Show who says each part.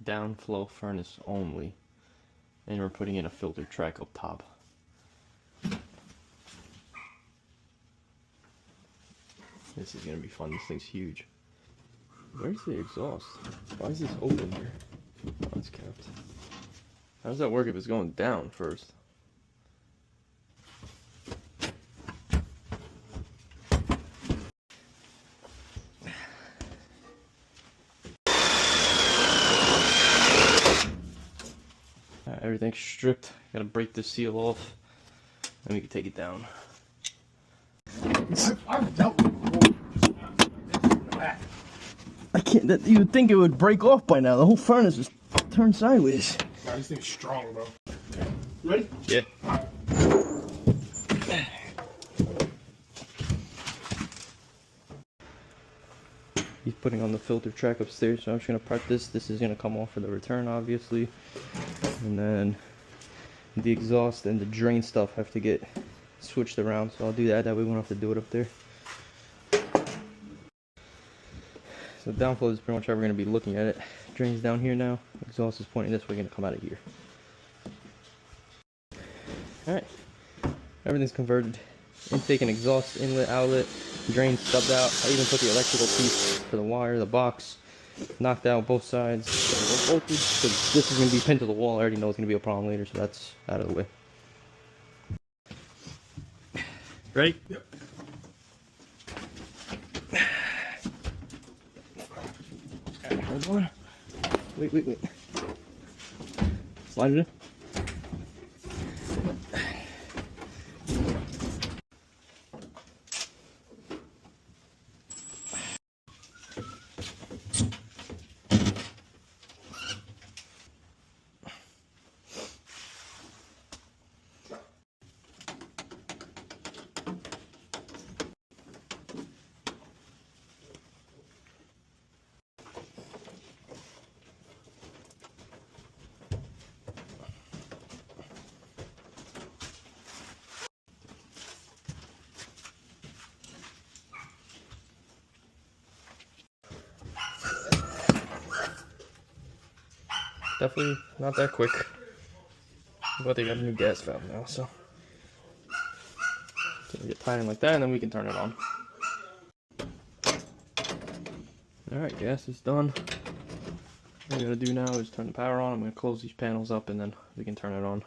Speaker 1: downflow furnace only. And we're putting in a filter track up top. This is gonna be fun. This thing's huge. Where's the exhaust? Why is this open here? Oh, it's kept. How does that work if it's going down first? Alright, everything's stripped. Gotta break the seal off, and we can take it down.
Speaker 2: I've dealt with it.
Speaker 1: I can't. You would think it would break off by now. The whole furnace is turned sideways.
Speaker 2: Nah, this thing's strong, bro. You ready?
Speaker 1: Yeah. He's putting on the filter track upstairs, so I'm just gonna prep this. This is gonna come off for the return, obviously, and then the exhaust and the drain stuff have to get switched around. So I'll do that. That way we won't have to do it up there. So downflow is pretty much how we're gonna be looking at it. Drains down here now. Exhaust is pointing this way, gonna come out of here. All right, everything's converted. Intake and exhaust, inlet, outlet, drain stubbed out. I even put the electrical piece for the wire, the box, knocked out both sides. Because this is going to be pinned to the wall. I already know it's going to be a problem later, so that's out of the way. Ready?
Speaker 2: Yep.
Speaker 1: Hold on. Wait. Slide it in. Definitely not that quick, but they got a new gas valve now, so we get tied in like that, and then we can turn it on. Alright, gas is done. What we gotta do now is turn the power on. I'm gonna close these panels up, and then we can turn it on.